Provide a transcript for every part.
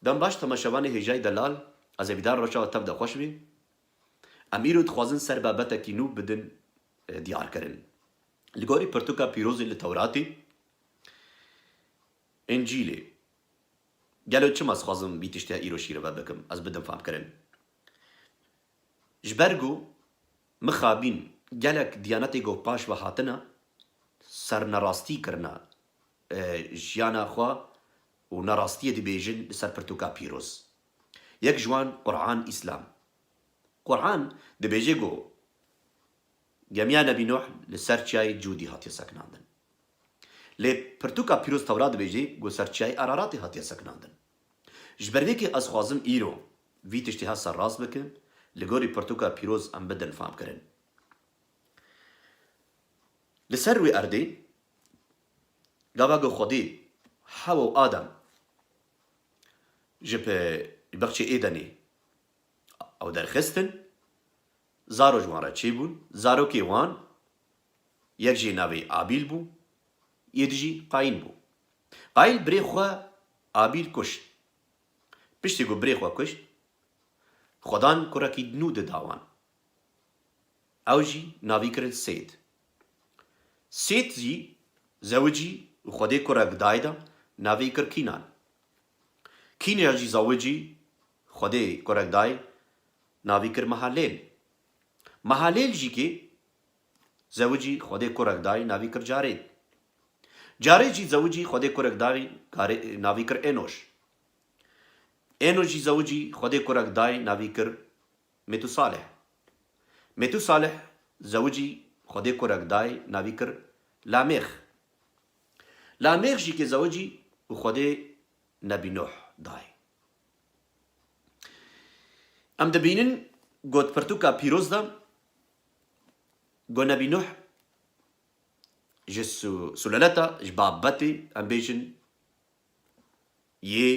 دم باش تماشاوانی هجای دلال از بیدار روشا و تب دا خوش بی امیرو دخوازن سر بابتا کینو بدن دیار کرن لگوری پرتوکا پیروزی لتوراتی انجیلی گلو چم از خوازم بیتشتی ایرو شیره بکم از بدم فهم کرن جبرگو مخابین گلک دیانتی گو پاش و هاتنا سر نراستی کرنا جیانا خوا و نراستی دی بیجن سر پرتوکا پیروز یک جوان قرآن اسلام قرآن دی بیجه گو جميع نبي نوح لسرچای جودی هاتی سکناندن لی پرتوکا پیروز تورات بیجه گو سرچای اراراتی هاتی سکناندن جبروی که از خوازم ایرو وی تشتیها سر راست بکن لگوری پرتوکا پیروز ام بدن فهم کرن لسر وی ارده گاوا گو خودی حوا و آدم جب بخش ایدنی او درخستن زارو جوان را چی بون؟ زارو که وان یک جی ناوی آبیل بو یک جی قاین بو قاین بری خواه آبیل کشت پشتی گو بری خواه کشت خودان کرکی دنو ده داوان او جی ناوی کرن سید سید جی زوجی خودی کرک دایدا ناوی کر کینان کین جی زوجی خودی کرک دای ناوی کر محلیل محلیل جی که زوجی خودی کرک دای ناوی کر جارید جارید جی زوجی خودی کرک دای ناوی کر انوش انوش جی زوجی خودی کرک دای ناوی کر متو صالح زوجی خودی کرک دای ناوی کر لامخ جی که زوجی خودی نبی نوح دای ام دبینن گوت پرتوکا پیروز دم گو نبی نوح جسو سلالتا جبابتی ام بیشن یه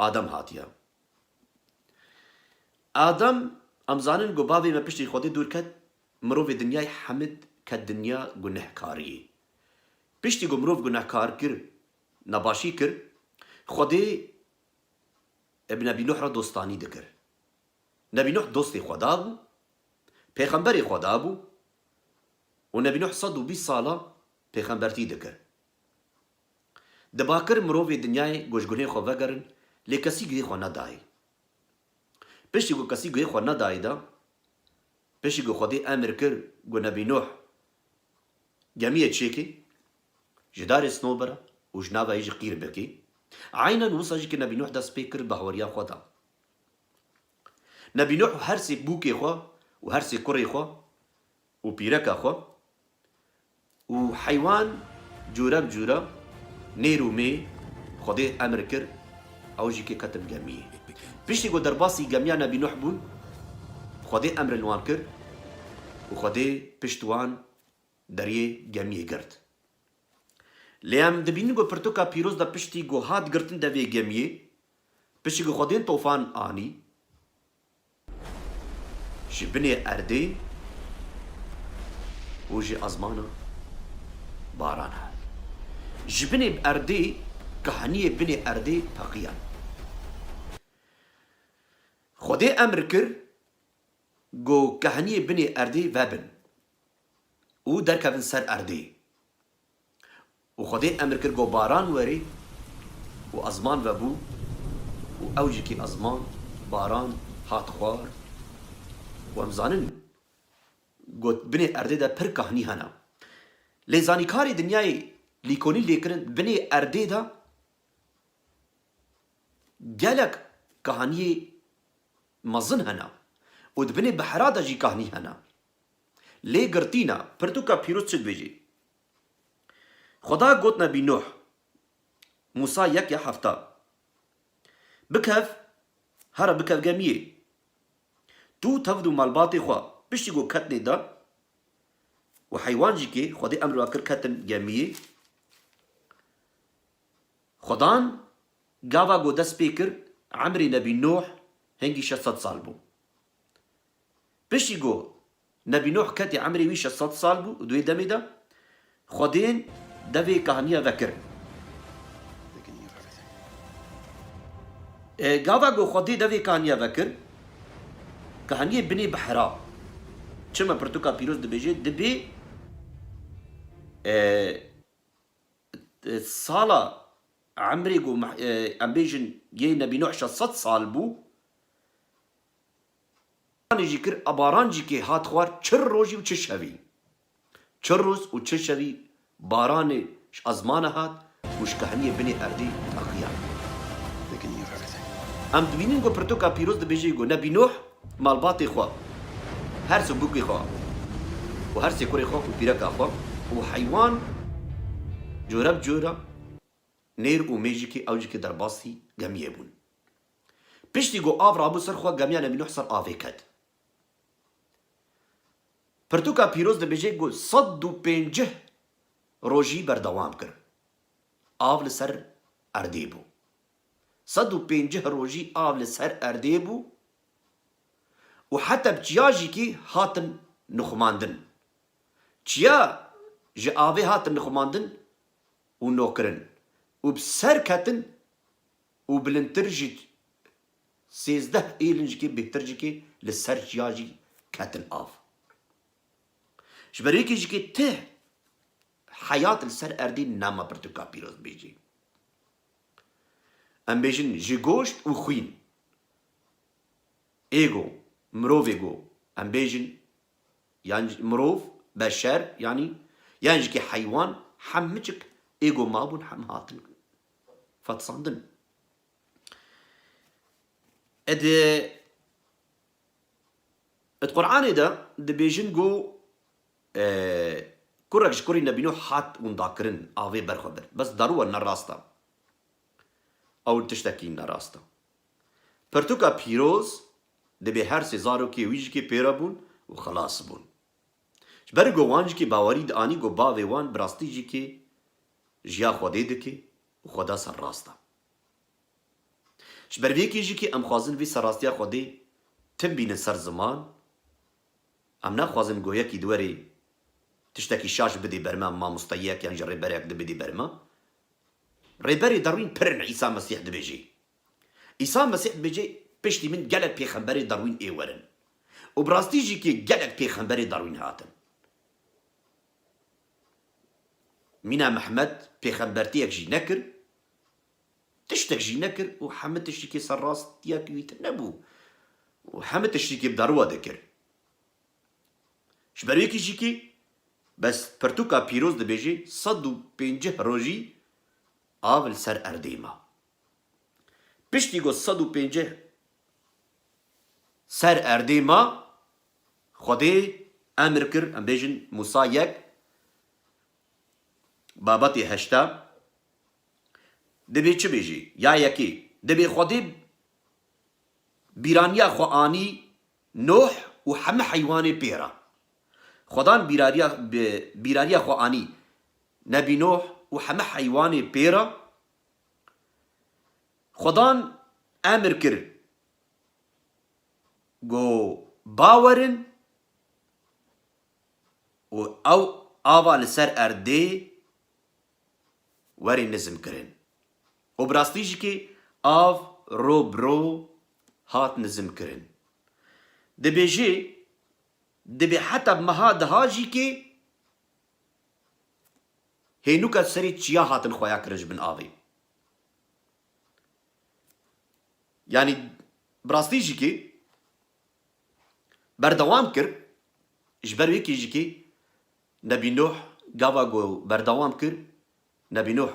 آدم هاتیا آدم ام زانن گو باوی ما پشتی خودی دور کد مروف دنیای حمد کد دنیا گنهکاری پشتی گو مروف گنهکار کر نباشی کر خودی ابن نبی نوح را دوستانی دکر نبی نوح دوستی خدا بو پیغمبری خدا بو و نبی نوح 120 ساله پیغمبرتی دکر دباکر مروف دنیای گوشگونه خو وگرن لی کسی گوی خو ندای پشتی گو کسی گوی خو ندای دا پشتی گو خودی امر کر گو نبی نوح جمعیه چیکی جدار سنوبرا و جناوه ایج قیر بکی عینا وصا جی که نبی نوح دست پیکر بهوریا خدا نبی نوح هر سی بوکی خو و هر سی کری خو و پیرکا خو و حیوان جورا بجورا نیرو می خودی امر کر او جی که کتم جمعیه پیشتی گو درباسی جمعیه نبی نوح بون خودی امر الوان کر و خودی پشتوان دریه جمعیه گرد لیم دبینی گو پرتوکا پیروز دا پشتی گو هات گرتن دا وی گمیه پشتی گو خودین طوفان آنی جی بنی ارده و جی ازمانا باران هل جی بنی ارده کهانی بنی ارده پاقیان خودی امر کر گو کهانی بنی ارده وابن او در کفن سر ارده و خودی امر کر گو باران وری و ازمان و بو و اوجی که ازمان باران هات خوار و امزانن گوت بنی ارده دا پر کهانی هنا لیزانی کاری دنیای لیکونی لیکرن بنی ارده دا گلک کهانی مزن هنا و بنی بحرا دا جی کهانی هنا لی گرتینا پرتوکا پیروز چد بیجی خدا گوت نبی نوح موسى يك يا حفتا بكف هرا بكف جميع تو تفدو مالباطي خوا بشتيقو كتني دا وحيوان جيكي خدي أمر واكر كتن جميع خدان قاوا قو دس بيكر عمري نبي نوح هنجي 600 سال بو بشتيقو نبي نوح كتي عمري وي 600 سال بو ودوي دمي دا خدين دوي كهانيا ذكر قاوا گو خودی دوی کانیا وکر کهانیه بنی بحرا چما پرتوکا پیروز دبیجه دبی سالا عمري جو ام بيجن يه نبي نوح 600 سال بو يجي كر اباران جي كي هات خوار چر روجي و چه شوي چر روز و چه شوي باران ازمان هات وش كهنية بني اردي اخيا ام دبينين جو پرتوكا پیروز دبيجي جو نبي نوح مالباتي خوا هر سو بوكي خوا و هر سي كوري خوا و بيركا خوا و حيوان جورب جورا نير و ميجي كي اوجي كي درباسي گميه بون پشتی گو آف رابو سر خوا گمیا نبی نوح سر آفه کد پرتوکا پیروز دبیجه گو 150 روژی بردوام کر آف لسر ارده بو 150 روژی آف لسر ارده بو و حتی بچیاجی کی هاتن نخماندن چیا جه آوه هاتن نخماندن و نوکرن و بسر کتن و بلنتر جید 13 ایلنج کی بهتر جی کی لسر جیاجی کتن آف جبری کی جی کی ته حیات لسر اردی ناما پرتوکا پیروز بیجی ام بیجن جی گوشت و خوین ایگو مروف ایگو ام بیجن يعني مروف بشر يعني جي كي حيوان حمجك ايجو مابون حم هاتن فتصندن اد القرآن ده بيجن جو كورك شكوري نبينو حات ونداكرن آوي برخبر بس ضرورة نراستا او تشتكي نراستا پرتوكا بيروز دبي هر سيزارو كي ويج كي بيرابون وخلاص بون برگو وانج کی باوری دانی گو باوی وان براستی جی کی جیا خودی دکی و خدا سر راستا شبروی کی جی کی ام خوازن وی سر راستیا خودی تم بین سر زمان ام نخوازن گویا کی دوری تشتکی شاش بدی برما ما مستیق یعنی جر ریبری اکده بدی برما ریبری داروین پرن عیسی مسیح دبیجی عیسی مسیح دبیجی پشتی من گلک پیغمبری داروین ایورن و براستی جی کی گلک پیغمبری داروین هاتن مينا محمد پیغمبرتیک جی نکر تشتك جي نكر وحمد تشتكي سراس تياك ويتنبو وحمد تشتكي بداروا دكر شبريكي جيكي بس پرتوكا بيروز دبيجي صدو بينجه روجي آول سر ارديما پشتی گو 150 سر ارديما خودي امر كر ام بيجن موسى يك بابتي هشتا دبي چه بيجي يا يكي دبي خودي بيرانيا خواني نوح وحم حيواني بيرا خدان بيرانيا خواني نبي نوح وحم حيواني بيرا خدان امر كر جو باورن او آوا لسر ارده وري نزم کرن و براستی جی که آو رو برو هات نزم کرن دبی جی دبی حتی مها دها جی که هینو که سری چیا هاتن خویا کرج بن آوی یعنی براستی جی که بردوام کر جبروی که جی که نبی نوح گاوا گو بردوام کر نبی نوح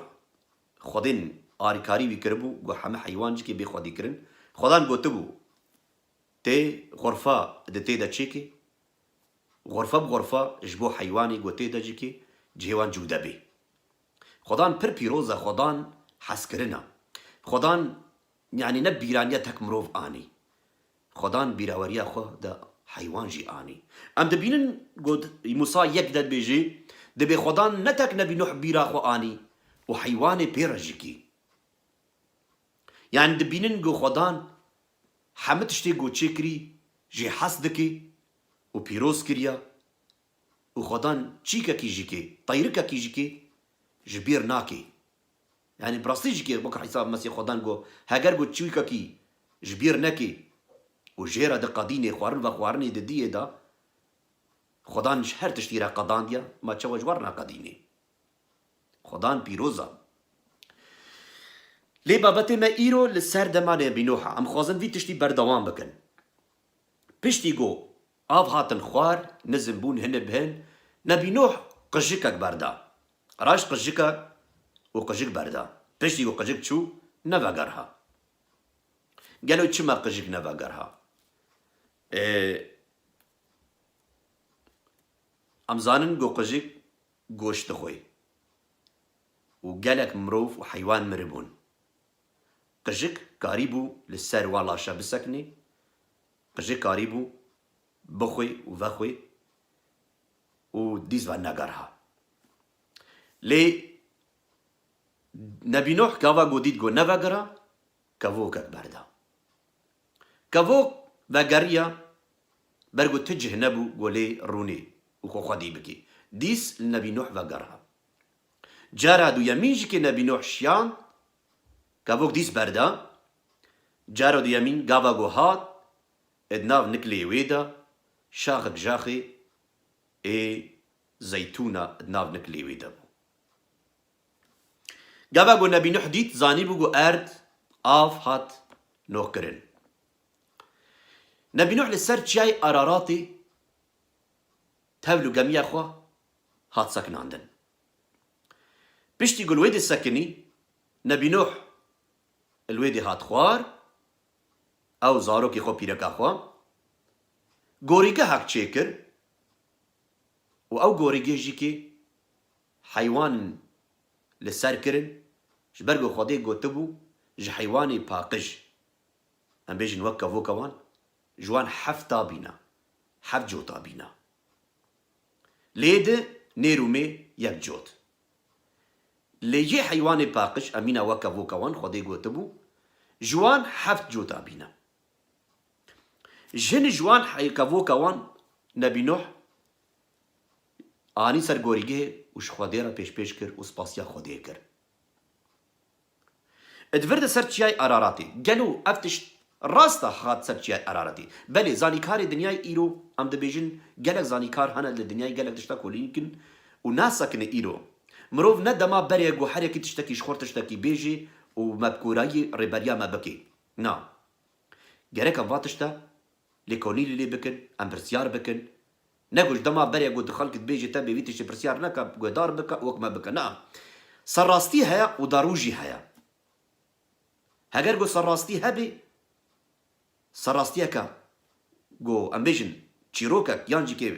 خودین آریکاری بی کربو گو همه حیوان جی که بی خودی کرن خودان گوته بو تی غرفه ده تی ده چی که غرفه بغرفه جبو حیوانی گوته ده جی که جیوان جوده بی خودان پر پیروزه خودان حس کرنه خودان یعنی نه بیرانیه تک مروف آنی خودان بیراوریه خود ده حیوان جی آنی ام دبینن گود موسا یک داد بیجی دبی خودان نه تک نبی نوح بیرا خو آنی و حیوان پیرا جی کی يعني دبينن جو خدان حمد تشتي جو تشكري جي حسدكي و بيروز كريا و خدان تشيكا كي جيكي طيركا كي جيكي جبير ناكي يعني براستيجي كي بكر حساب مسي خدان جو هاجر جو تشويكا كي جبير نكي وجيرا دا قاديني خوارن وخوارني دديه دا خدان شهر تشتيرا قادان ديا ما تشوج ورنا قاديني خدان بيروزا لي بابتي ما ايرو لسر دمانه بينوحا ام خوازن في تشتي بردوام بكن بشتي جو آف هاتن خوار نزم بون هن بهن نبي نوح قجيكك بردا راش قجيكك وقجيك بردا بشتي جو قجيك شو نفاقرها قالوا چما قجيك نفاقرها امزانن جو قجيك گوشت خوي وقالك مروف وحيوان مربون قجيك قاريبو للسر والله شاب سكني قجيك قاريبو بخوي وفخوي وديز ناقرها لي نبي نوح كافا قديد جو نفاقرها كافوك بردا كافوك وقريا برغو تجه نبو قولي روني وخو خدي بكي ديس النبي نوح وقرها جارا دو يمين كي نبي نوح شيان كافوك ديس بردا جارا دو يمين قافا جو هات ادناف نكلي ويدا شاخك جاخي زيتونة ادناف نكلي ويدا قافا جو نبي نوح ديت زاني بو ارد آف هات نوكرن نبي نوح لسر تشاي أراراتي تهولو قمية أخوا هات ساكن عندن بشتي يقول ويدي السكني نبي نوح الويدي هات خوار أو زارو كي خو بيرك أخوا غوريكا هاك تشيكر أو غوريكي جيكي حيوان لسر كرن جبرغو خودي قوتبو جي حيواني باقج أم بيجي نوكفو كوان جوان حفتا بينا حف جوتا بينا ليد نيرومي يك جوت ليجي حيواني باقش امينا وكفو كوان خدي قوتبو جوان حفت جوتا بينا جن جوان حيكفو كوان نبي نوح آني سر گوريگه وش خوديرا پیش کر و سپاسيا خودي کر ادورد سر چياي اراراتي گلو افتش راستا خات سر چياي اراراتي بله زانيكار دنياي ايرو ام دبيجن گلك زانيكار هنا لدنياي گلك دشتا كولينكن و ناسكن ايرو مروف ندما بريا گو حركي تشتكي شخور تشتكي بيجي و مبكوراي ريباريا ما بكي نا گرك ام واتشتا لكونيلي لي بكن ام برسيار بكن نقول دما بريا قد خلقت بيجي تبي بيتش برسيار نكا قدار بكا وكما بكا نعم سراستي هيا وداروجي هيا هاجر قو سراستي هبي سراستي كا قو امبيجن تشيروكا يانجي كي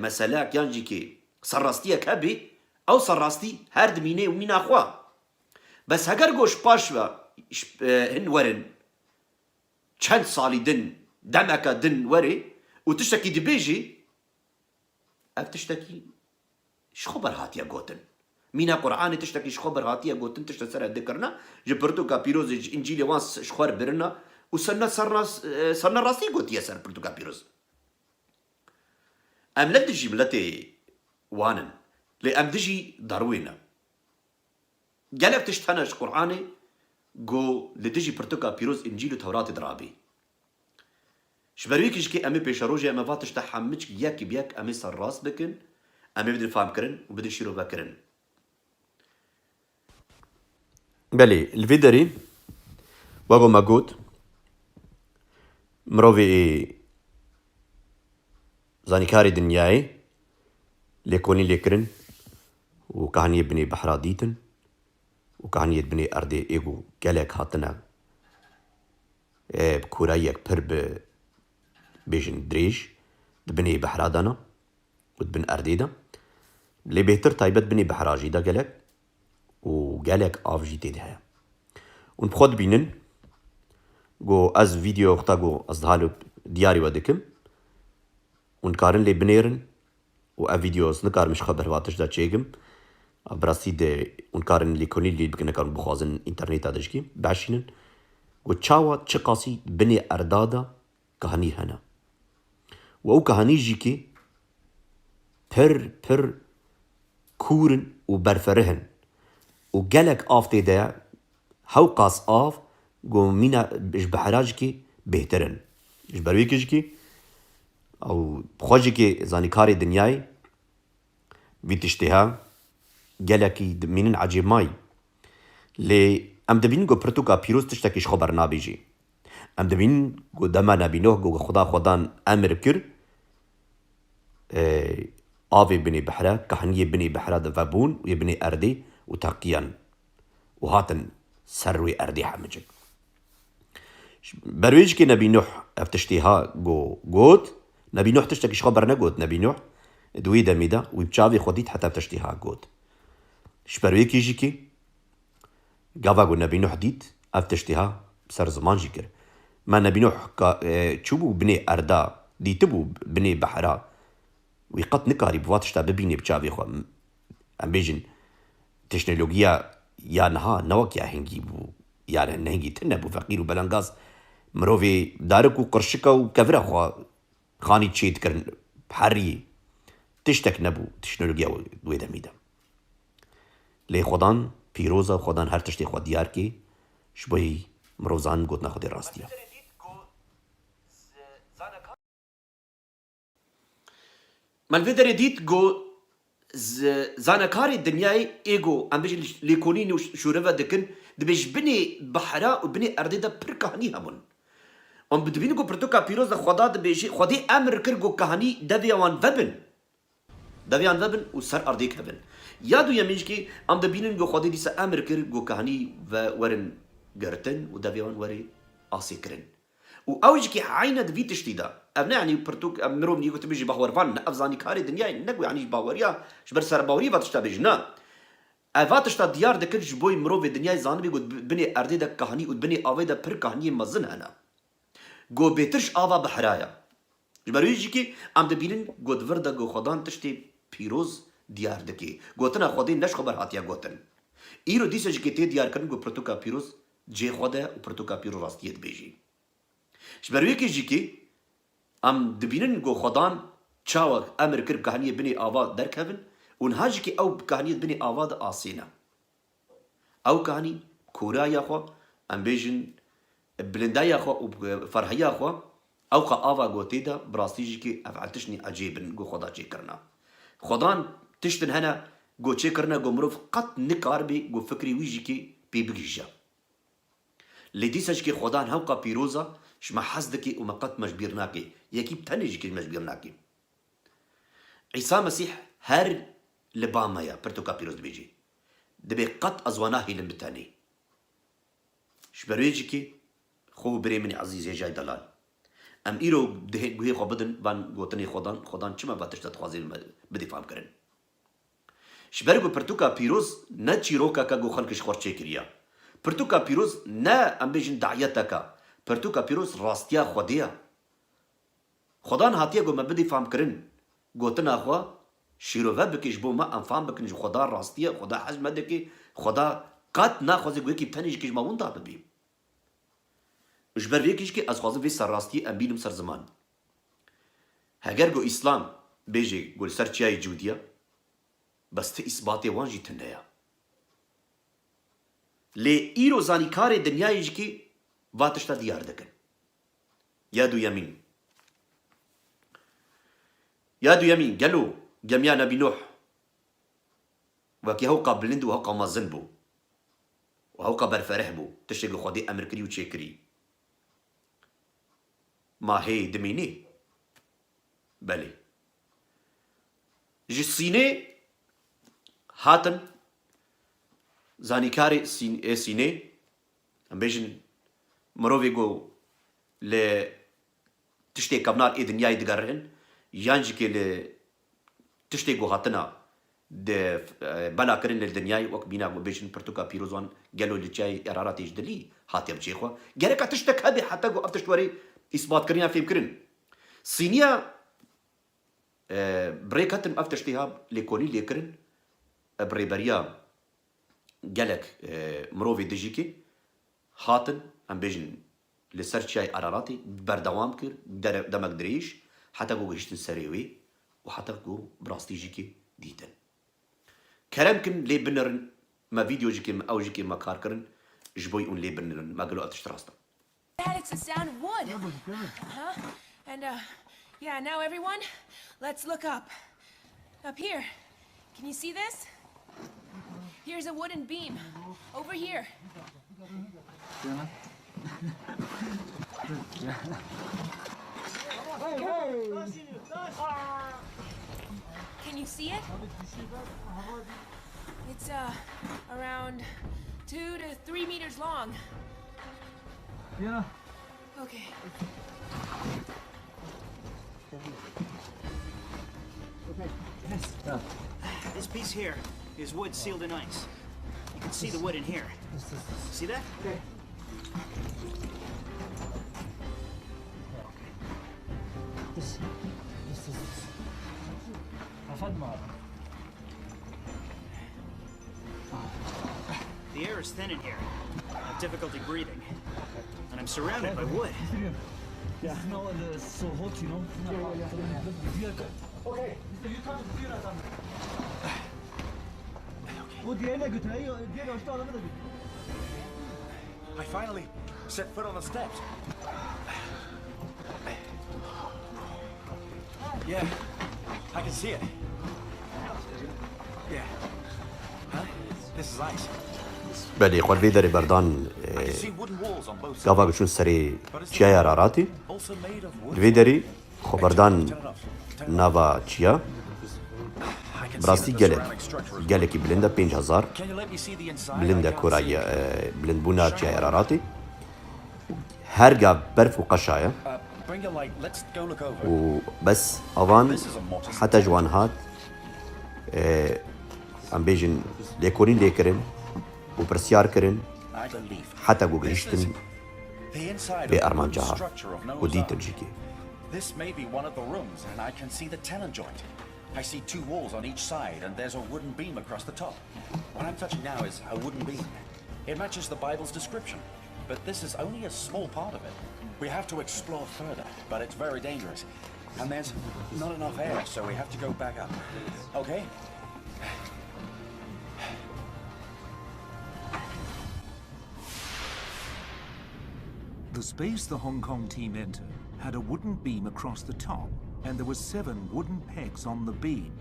مسلاك يانجي كي سراستي هبي او سراستي هرد ميني ومين اخوا بس هاجر قو شباشوا هن ورن چند سالي دن دمكا دن وري وتشتكي دبيجي اف تشتكي شخبر هاتيا قوتن مينا قرآن تشتكي شخبر هاتيا قوتن تشتكي سر ذكرنا جبرتو كا بيروز انجيل وانس شخور برنا وسنا سرنا راسي قوتيا سر برتو كا بيروز ام لدجي ملتي وانن لام دجي داروينا قالك تشتناش قرآني قو لدجي برتو كا بيروز انجيل وتورات درابي شبرويكش كي امي بيشاروجي اما فاتش تحمج ياك بياك امي سر راس بكن امي بدي فهم كرن وبدي شيرو بكرن بلي الفيدري واغو ماغوت مروفي زانيكاري دنياي ليكوني ليكرن وكان يبني بحراديتن وكان يبني اردي ايغو قالك هاتنا بكورايك برب بيجن دريج دبني بحرادنا ودبن أرديدا اللي بيهتر تايبت بني بحراجي دا قالك وقالك آف جي تيدها ونبخد بينن جو از فيديو اختا جو ازدهالو دياري ودكم ونكارن لي بنيرن و اف فيديوز نكار مش خبر واتش دا تشيگم براسي دي ونكارن لي كوني لي بكنا كارن بخوازن انترنت ادشكي بعشينن و تشاوا تشقاسي بني أردادا كهاني هنا و كهاني جيكي پر كورن و برفرهن و gelek av tê de hew qas av got mîna ji bihera jikê bêhtir in. Ji ber wê jikê ew xwecikê zanîkarê dinyayê vî tiştê he gelekî dimînin ecêb mayî. Lê em dibînin got pirtûka pîroz tiştekî ji xwe bernabêjî. Em dibînin got dema Nebî Nuh got Xuda xwedan emir kir avê binê bihre, keheniyê binê bihre di vebûn û yê binê erdê û teqiyan û hatin ser wê erdê hemicik. Ber wê jikê Nebî Nuh ev tiştê ha got, Nebî Nuh tiştekî ji xwe bernegot. Nebî Nuh di wê demê de wî bi çavê xwe dît heta ev tiştê ha got. Ji ber wê jikê gava got Nebî Nuh dît ev tiştê ha ser ziman jî kir. Me Nebî Nuh çûbû binê erda dîtibû binê bihra wî qet nikarî bi va tişta bibînê bi çavê xwe. Em bêjin teknolojiya ya niha ne wek ya hingî bû yani nehingî tin nebû feqîr û belengaz mirovê darik û qirşika û kevira xwe xanî çê dikirin herî tiştek nebû teknolojiya wê demî de. Lê xwedan pîroz e xwedan her tiştê xwe diyar kê ji bo mirov zanin gotina Xwedê rast ye. من في دري ديت جو زانكاري دنياي ايجو ام بيجي ليكونين شورفا دكن دبيج بني بحراء وبني ارديدا بر كهاني همون ام بدبين جو برتوكا بيروز خدا دبيجي خدي امر كرجو كهاني دبيوان وبن وسر ارديك هبن يادو يميجكي ام دبينن جو خدي ديس امر كرجو كهاني ورن جرتن ودبيوان وري اسيكرن و اوجكي عينه دبي تشتيدا ابنا يعني برتوك امرو نيجو تبيجي باور فان افزاني كاري دنيا نقو يعني باوريا جبر سر باوري فاتشتا بيجنا افاتشتا ديار دكر جبوي مرو في دنيا زان بي بني اردي دا كهاني ودبني اوي دا بر كهاني مزن هنا جو بيترش اوا بحرايا جبر يجيكي ام دبينن جو دوردا جو خدان تشتي بيروز ديار دكي گوتنا خودي نش خبر هاتيا گوتن ايرو ديسج كي تي ديار كن جو برتوكا بيروز جي خدا و برتوكا بيرو راستيت بيجي جبر يجيكي ام دبینن گو خدان چاوک امر کر کهانی بنی آوا در کهون اونهاج کی او کهانی بنی آوا د آسینا او کهانی کورا یا خو ام بیجن بلندا یا خو و فرح یا خو او قا آوا گوتی دا براستیجی کی افعلتشنی عجیبن گو خدا چی کرنا خدان تشتن هنا گو چی کرنا گو مروف قط نکار بی گو فکری ویجی کی بی بگیجا لدیسج کی خدان هاو قا پیروزا شما حزدكي وما قد مجبرناكي يكي بتنجي مجبرناكي عيسى مسيح هر لبامايا برتوكا بيروز بيجي دبي قد ازواناهي لمبتاني شبرويجيكي خو بري مني عزيز جاي دلال ام ايرو بده خو بدن بان گوتني خدان چما باتش تخوازي بدي فهم کرن شبرگو برتوكا بيروز نه چيروكا کا گو خلقش خورچه كريا برتوكا بيروز نه ام بيجن دعيتك پرتوکا پیروز راستیا خودیا خدان هاتیه گو مبدی فهم کرن گوتنا خوا شیروه بکش بو ما انفام بکن جو خدا راستیا خدا حجم دکی خدا قط ناخوازی گوی کی پنیج کش ما وندا ببیم جبر ویکیش کی از خوازم وی سر راستی ام بینم سر زمان هگر گو اسلام بیجی گل سر چیای جودیا بس ته اثبات وانجی تنیا لی ایرو زانیکار دنیای کی واتشتا ديار دكن يادو يمين قالوا جميع نبي نوح وكي هوقا بلندو وهوقا مازن بو وهوقا برفرح بو تشتغل خودي امر كري وتشكري ما هي دميني بلي جسيني هاتن زانيكاري سيني ام بيجن مروفي جو ل تشتي كابنار اي دنياي دغرهن يانجي كي ل تشتي جو هاتنا د بلا كرن للدنياي وك بينا بيشن برتوكا بيروزوان قالوا لي جاي ارارات يجدلي هاتيا بشيخوا قالك تشتك هذه حتى جو افتشوري اثبات كرينا في كرن صينيا بريكاتن افتشتيها ليكوني ليكرن بريبريا قالك مروفي دجيكي هاتن ام بيجن لسر شاي اراراتي بردوام كر دمك دريش حتى جو جشتن سريوي وحتى جو براستيجيكي ديتن كلام كن لي بنرن ما فيديو جيكي أو جيكي ما كاركرن جبوي أون ليبرن ما قالوا أتشتراستا. Dad, it's the sound of wood. Huh? And, yeah, now everyone, let's look up. Up here. Can you see this? Here's a wooden beam. Over here. Can you see it? It's, around 2 to 3 meters long. Yeah. Okay. This piece here is wood sealed in ice. You can see the wood in here. See that? Okay. This is. The air is thin in here. I have difficulty breathing. And I'm surrounded by wood. Yeah. It's not so hot, you know. Okay. You can't feel that. I finally set foot on the steps. Yeah, I can see it. Yeah. Huh? This is ice. بله خود ویداری بردان I can see wooden walls on both sides. گاوا بچون سری چیا راراتی Also made of wood. ویداری خو بردان نوا چیا I can see براستی that the گله ceramic structure is گله کی بلنده 5000 Can you let me see the inside? بلنده I can't کورای see. بلند بونا چیا راراتی هرگا برف و قشایا Bring your light. Let's go look over. و بس اوان حتى جوان هات ام بيجن ليكورين ليكرن وبرسيار كرن I believe. حتى جوجريشتن The inside of في the أرمان wooden جها structure of Noah's وديت Ark. الجيكي This may be one of the rooms, and I can see the tenon joint. I see two walls on each side, and there's a wooden beam across the top. What I'm touching now is a wooden beam. It matches the Bible's description, but this is only a small part of it. We have to explore further, but it's very dangerous. And there's not enough air, so we have to go back up. Okay? The space the Hong Kong team entered had a wooden beam across the top, and there were 7 wooden pegs on the beam.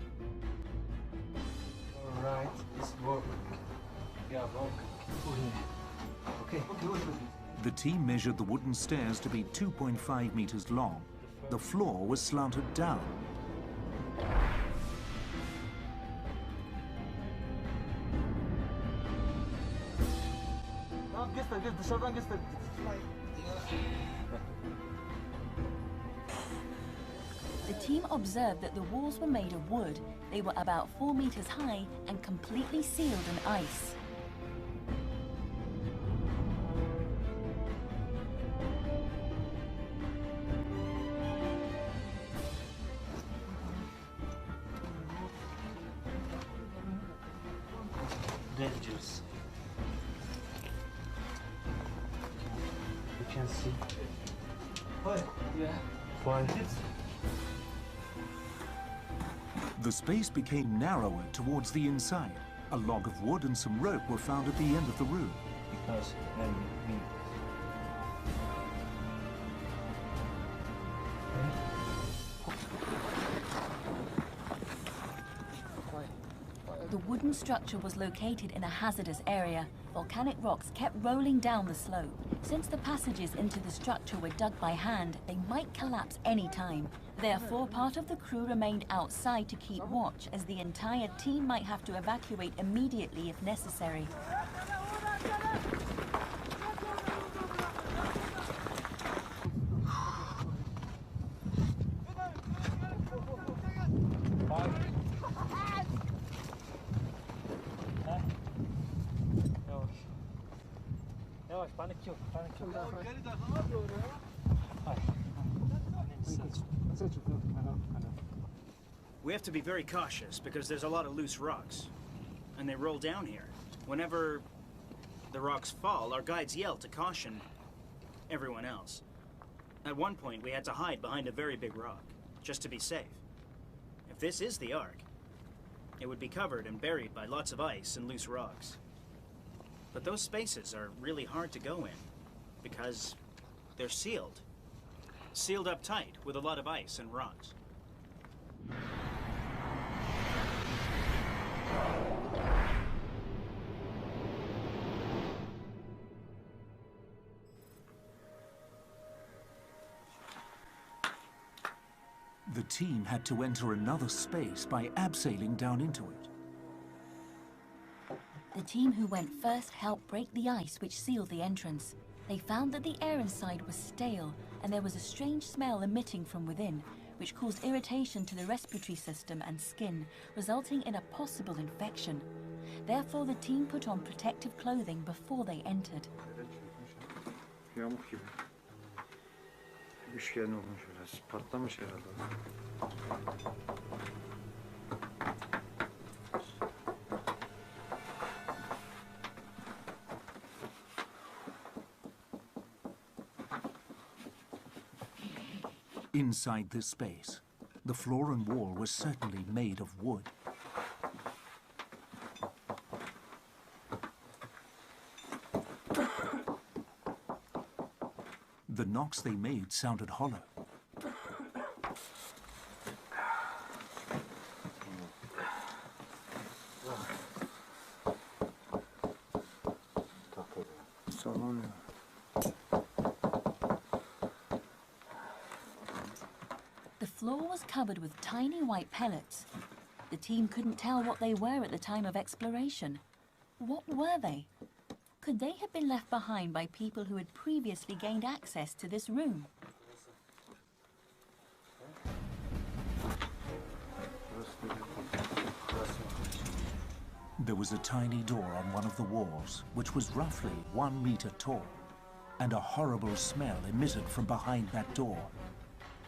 Alright, it's work. Yeah, work. Okay. The team measured the wooden stairs to be 2.5 meters long. The floor was slanted down. The team observed that the walls were made of wood. They were about 4 meters high and completely sealed in ice. Dangerous. You can see. Yeah. Why? The space became narrower towards the inside. A log of wood and some rope were found at the end of the room. Because when we The wooden structure was located in a hazardous area. Volcanic rocks kept rolling down the slope. Since the passages into the structure were dug by hand, they might collapse any time. Therefore, part of the crew remained outside to keep watch, as the entire team might have to evacuate immediately if necessary. We have to be very cautious because there's a lot of loose rocks. And they roll down here. Whenever the rocks fall, our guides yell to caution everyone else. At one point, we had to hide behind a very big rock, just to be safe. If this is the Ark, it would be covered and buried by lots of ice and loose rocks. But those spaces are really hard to go in because they're sealed. Sealed up tight with a lot of ice and rocks. The team had to enter another space by abseiling down into it. The team who went first helped break the ice which sealed the entrance. They found that the air inside was stale and there was a strange smell emitting from within, which caused irritation to the respiratory system and skin, resulting in a possible infection. Therefore, the team put on protective clothing before they entered. Yamuk gibi. Üçgen olmuş biraz. Patlamış herhalde. Inside this space, the floor and wall was certainly made of wood. The knocks they made sounded hollow. Sallanıyor. The floor was covered with tiny white pellets. The team couldn't tell what they were at the time of exploration. What were they? Could they have been left behind by people who had previously gained access to this room? There was a tiny door on one of the walls, which was roughly 1 meter tall, and a horrible smell emitted from behind that door.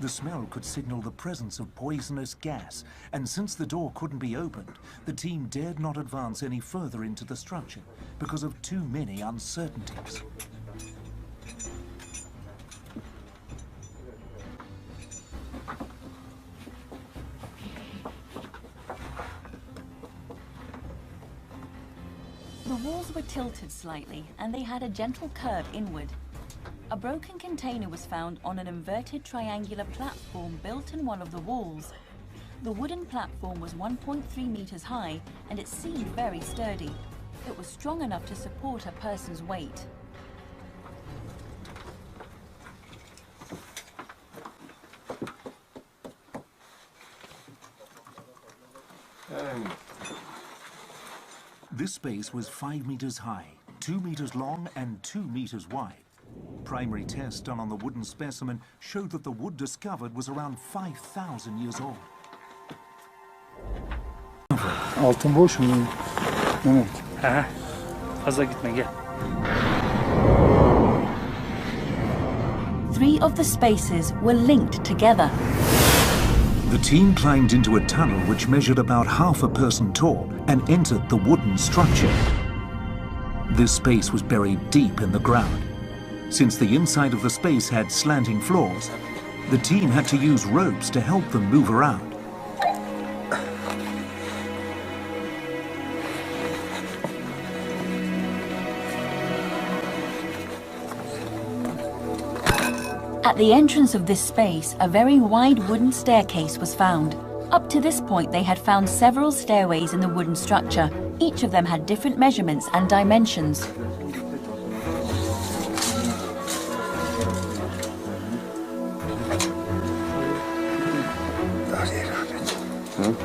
The smell could signal the presence of poisonous gas, and since the door couldn't be opened, the team dared not advance any further into the structure because of too many uncertainties. The walls were tilted slightly, and they had a gentle curve inward. A broken container was found on an inverted triangular platform built in one of the walls. The wooden platform was 1.3 meters high, and it seemed very sturdy. It was strong enough to support a person's weight. This space was 5 meters high, 2 meters long, and 2 meters wide. Primary tests done on the wooden specimen showed that the wood discovered was around 5,000 years old. Altın boş mu? Evet. Ha, fazla gitme gel. 3 of the spaces were linked together. The team climbed into a tunnel which measured about half a person tall and entered the wooden structure. This space was buried deep in the ground. Since the inside of the space had slanting floors, the team had to use ropes to help them move around. At the entrance of this space, a very wide wooden staircase was found. Up to this point, they had found several stairways in the wooden structure. Each of them had different measurements and dimensions. Evet.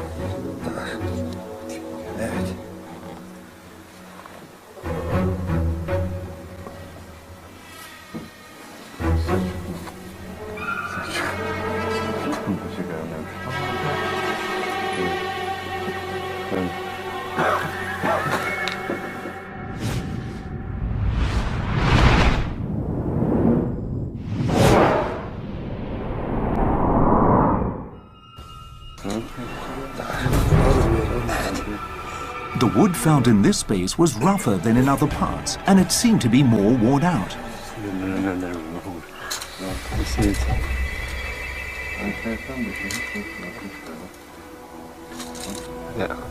The wood found in this space was rougher than in other parts, and it seemed to be more worn out.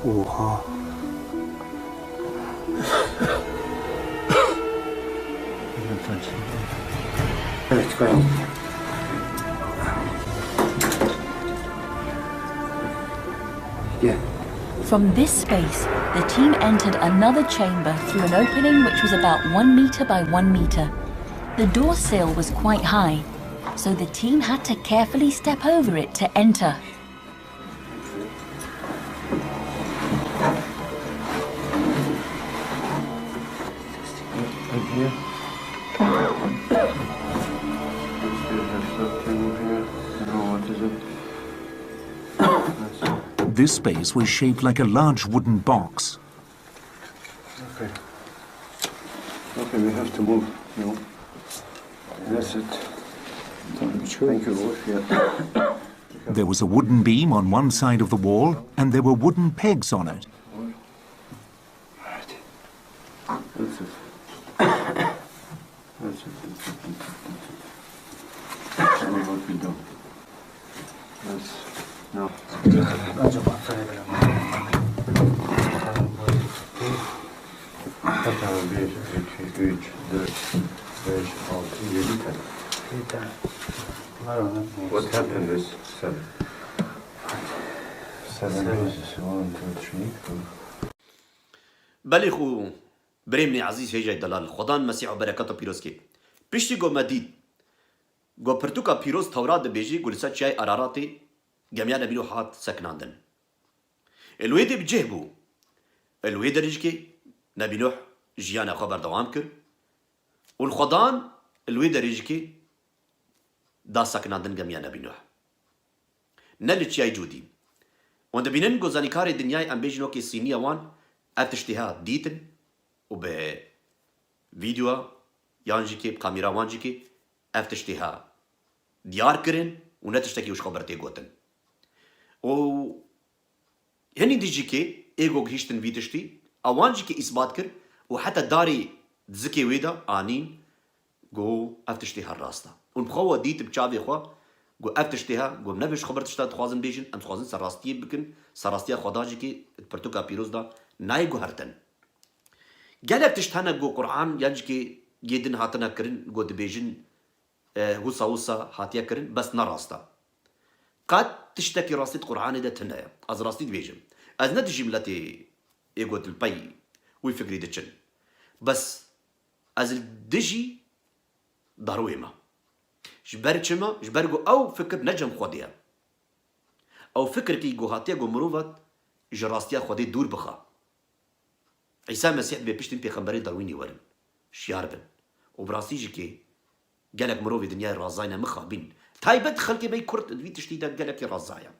Oha. It's going. Yeah. From this space, the team entered another chamber through an opening which was about 1 meter by 1 meter. The door sill was quite high, so the team had to carefully step over it to enter. Right here. This space was shaped like a large wooden box. Okay. Okay, we have to move. No. That's it. Thank you, Lord. Yeah. There was a wooden beam on one side of the wall, and there were wooden pegs on it. Right. That's it. That's it. Tell me what we do. That's no. What happened is 7. 7 pages. 1, 2, 3. بله خو بريمني عزيز هيجاي دلال خدان مسيح وبركاته بيروز كي بيشتي جو مديد جو برتوكا بيروز تورات بيجي قول سات شاي اراراتي جميع نبيلو حات سكناندن الويد بجهبو الويد رجكي نبيلوح جيانا خبر دوام كر والخدان الويد رجكي دا سكناندن جميع نبيلوح نلت شاي جودي وند بينن جو زانيكاري دنياي ام بيجنو كي سينيا وان اتشتها ديتن وب فيديو يانجيكي بكاميرا وانجيكي افتشتها ديار كرن ونتشتكي وش خبرتي قوتن و هني ديجيكي ايغو هيشتن فيدشتي اوانجيكي اثبات كر وحتى داري ذكي ويدا انين جو افتشتها الراستا ونبخوا ديت بشافي خوا جو افتشتها جو نبش خبرتشتا تخوازن بيجن ام تخوازن سراستي بكن سراستيا خداجيكي برتوكا بيروز دا نايغو هرتن قالب تشتهنا جو قرآن ينجكي جيدن هاتنا كرن جو دبيجن وصا وصا هاتيا كرن بس نراستا قد تشتكي راستي قرآن ده تنايا از راستي دبيجن از ند جملتي ايغو البي ويفكري دتشن بس از الدجي ضرويما جبرتشما جبرجو او فكر نجم خوديا او فكر كي جو هاتيا جو مروفت جراستيا خودي دور بخا عيسى مسيح بيشتم بيخمبري درويني ورن شيار بن وبراسيجي كي قالك مروفي دنيا رازاينا مخابين تايبت خلقي ما يكرت في تشتيدا قالك رازايا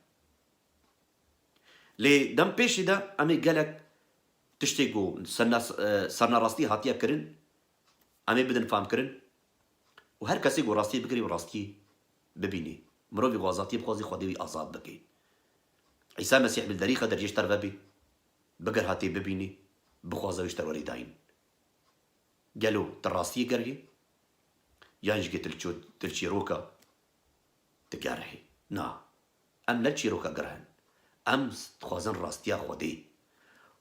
لي دم بيشي دا امي قالك تشتيقو صرنا راستي هاتيا كرن امي بدن فهم كرن وهر كسي قو راستي بكري وراستي ببيني مروفي غازاتي بخوزي خودي ازاد بكي عيسى مسيح بالدريخه درجيش تربابي بقر هاتي ببيني بخوازه ويشتر وريداين قالوا تراستي قرهي يانجي تلشي روكا تقارهي نا ام نلشي روكا قرهن ام تخوازن راستيا خودي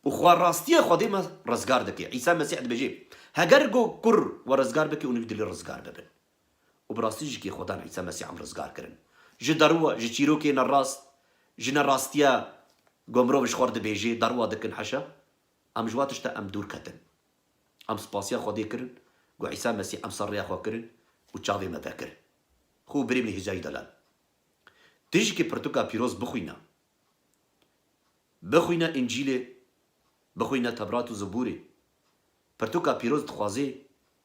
وخوار راستيا خودي ما رزقار دكي عيسى مسيح بجيب هقرقو كر ورزقار بكي ونبدل رزقار ببن وبراستي جيكي خودان عيسى مسيح عم رزقار كرن جي دروا جي تشيروكي نراست جينا راستيا قومرو بشخور دبيجي دروا دكن حشا ام جواتشتا ام دور كتن ام سباسيا خودي كرن قو عيسى مسيح ام صريا خو كرن وتشافي ما فاكر خو بريمني هجاي دلال تيجي كي برتوكا بيروز بخوينا انجيلي بخوينا تبرات وزبوري برتوكا بيروز تخوازي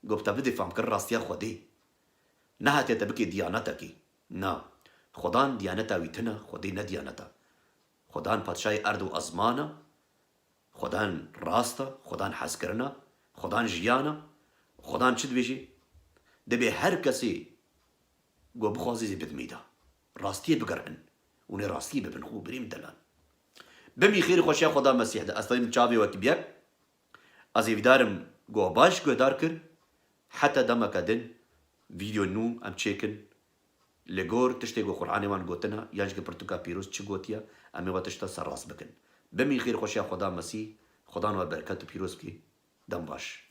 قو بتبدي فهم كر راستيا خودي نهات يتبكي ديانتكي نا خدان ديانتا ويتنا خودي نديانتا خدان پادشاهی ارد و ازمانا خدان راستا خدان حس کرنا خدان جیانا خدان چد بیجی دبی هر کسی گو بخوازی زی بدمیدا راستی بگرن ونی راستی ببن خو بریم دلان بمی خیر خوشی خدا مسیح ده اصلا چاوی وکی بیک از ایدارم گو باش گو دار کر حتی دمکا دن ویدیو نو ام چیکن لگور تشتی گو قرآن وان گوتنا یاج که پرتوکا پیروز چه گوتیا امی و تشتا سراس بکن بمی خیر خوشی خدا مسیح خدا و برکت و پیروز کی دم باش